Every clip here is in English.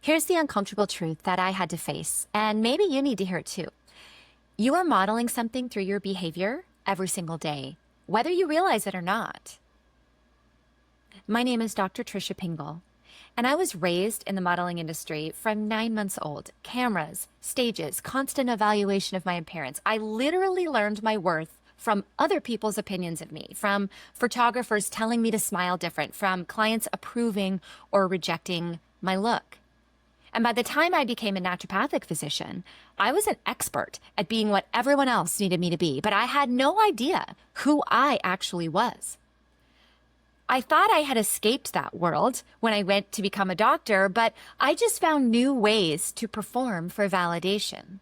Here's the uncomfortable truth that I had to face, and maybe you need to hear it too. You are modeling something through your behavior every single day, whether you realize it or not. My name is Dr. Tricia Pingel, and I was raised in the modeling industry from 9 months old. Cameras, stages, constant evaluation of my appearance. I literally learned my worth from other people's opinions of me, from photographers telling me to smile different, from clients approving or rejecting my look. And by the time I became a naturopathic physician, I was an expert at being what everyone else needed me to be, but I had no idea who I actually was. I thought I had escaped that world when I went to become a doctor, but I just found new ways to perform for validation.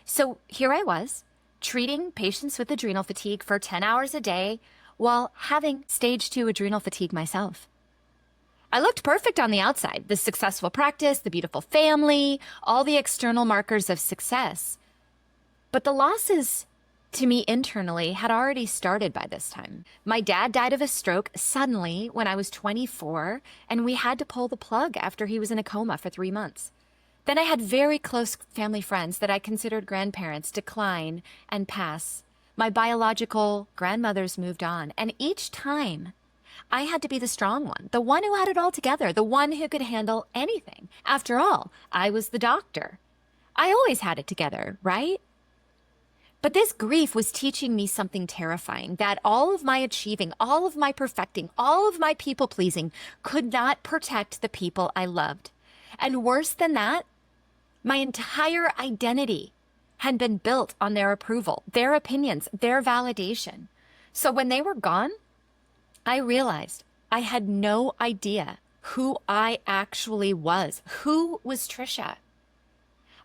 So here I was, treating patients with adrenal fatigue for 10 hours a day while having stage 2 adrenal fatigue myself. I looked perfect on the outside, the successful practice, the beautiful family, all the external markers of success. But the losses to me internally had already started by this time. My dad died of a stroke suddenly when I was 24, and we had to pull the plug after he was in a coma for 3 months. Then I had very close family friends that I considered grandparents decline and pass. My biological grandmothers moved on, and each time I had to be the strong one, the one who had it all together, the one who could handle anything. After all, I was the doctor. I always had it together, right? But this grief was teaching me something terrifying, that all of my achieving, all of my perfecting, all of my people pleasing could not protect the people I loved. And worse than that, my entire identity had been built on their approval, their opinions, their validation. So when they were gone, I realized I had no idea who I actually was. Who was Tricia?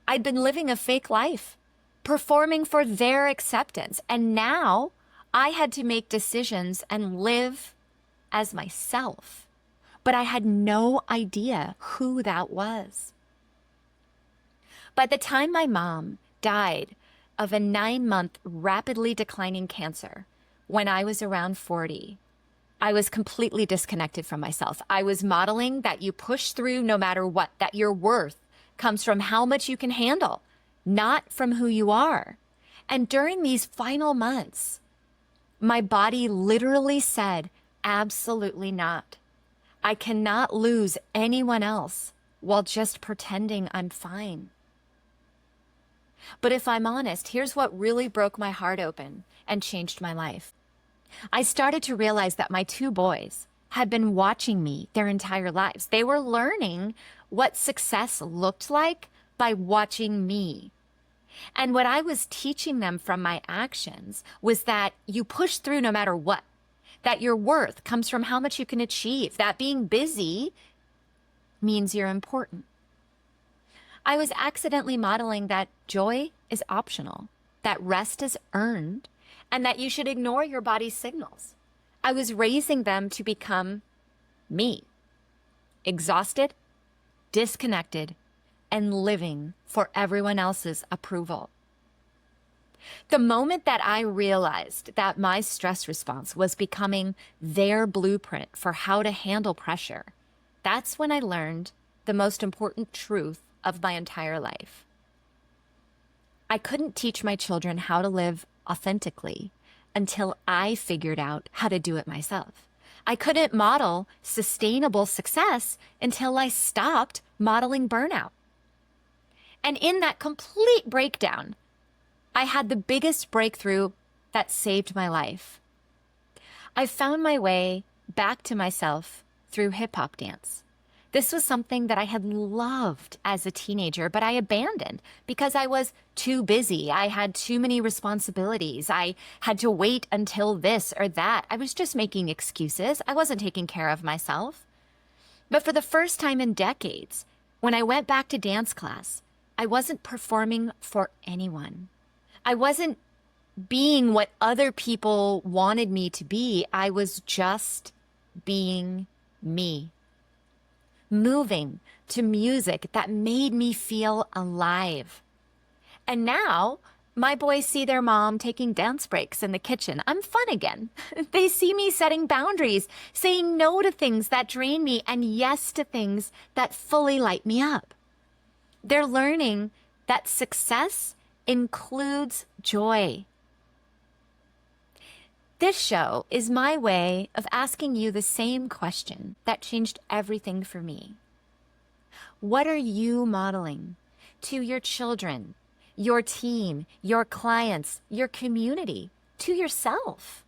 I'd been living a fake life, performing for their acceptance. And now I had to make decisions and live as myself. But I had no idea who that was. By the time my mom died of a 9-month rapidly declining cancer, when I was around 40, I was completely disconnected from myself. I was modeling that you push through no matter what, that your worth comes from how much you can handle, not from who you are. And during these final months, my body literally said, absolutely not. I cannot lose anyone else while just pretending I'm fine. But if I'm honest, here's what really broke my heart open and changed my life. I started to realize that my 2 boys had been watching me their entire lives. They were learning what success looked like by watching me. And what I was teaching them from my actions was that you push through no matter what, that your worth comes from how much you can achieve, that being busy means you're important. I was accidentally modeling that joy is optional, that rest is earned, and that you should ignore your body's signals. I was raising them to become me, exhausted, disconnected, and living for everyone else's approval. The moment that I realized that my stress response was becoming their blueprint for how to handle pressure, that's when I learned the most important truth of my entire life. I couldn't teach my children how to live authentically until I figured out how to do it myself. I couldn't model sustainable success until I stopped modeling burnout. And in that complete breakdown, I had the biggest breakthrough that saved my life. I found my way back to myself through hip hop dance. This was something that I had loved as a teenager, but I abandoned because I was too busy. I had too many responsibilities. I had to wait until this or that. I was just making excuses. I wasn't taking care of myself. But for the first time in decades, when I went back to dance class, I wasn't performing for anyone. I wasn't being what other people wanted me to be. I was just being me. Moving to music that made me feel alive. And now My boys see their mom taking dance breaks in the kitchen. I'm fun again. They see me setting boundaries, saying no to things that drain me and yes to things that fully light me up. They're learning that success includes joy. This show is my way of asking you the same question that changed everything for me. What are you modeling to your children, your team, your clients, your community, to yourself?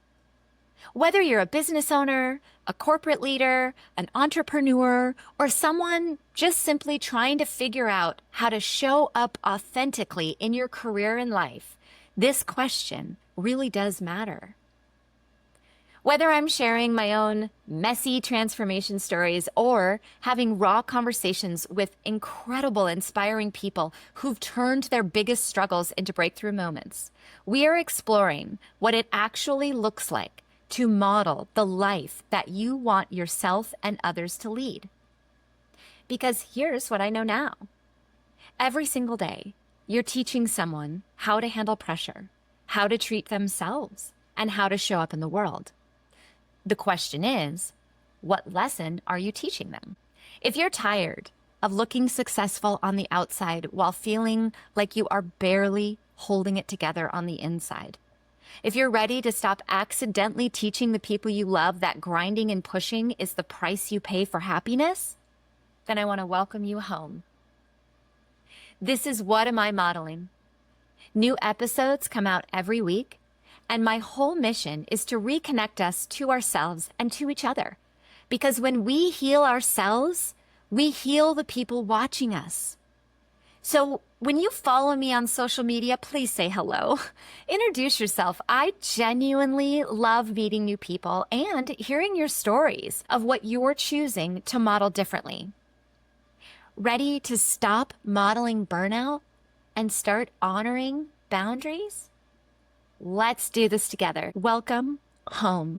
Whether you're a business owner, a corporate leader, an entrepreneur, or someone just simply trying to figure out how to show up authentically in your career and life, this question really does matter. Whether I'm sharing my own messy transformation stories or having raw conversations with incredible, inspiring people who've turned their biggest struggles into breakthrough moments, we are exploring what it actually looks like to model the life that you want yourself and others to lead. Because here's what I know now. Every single day, you're teaching someone how to handle pressure, how to treat themselves, and how to show up in the world. The question is, what lesson are you teaching them? If you're tired of looking successful on the outside while feeling like you are barely holding it together on the inside, if you're ready to stop accidentally teaching the people you love that grinding and pushing is the price you pay for happiness, then I want to welcome you home. This is What Am I Modeling? New episodes come out every week. And my whole mission is to reconnect us to ourselves and to each other. Because when we heal ourselves, we heal the people watching us. So when you follow me on social media, please say hello. Introduce yourself. I genuinely love meeting new people and hearing your stories of what you're choosing to model differently. Ready to stop modeling burnout and start honoring boundaries? Let's do this together. Welcome home.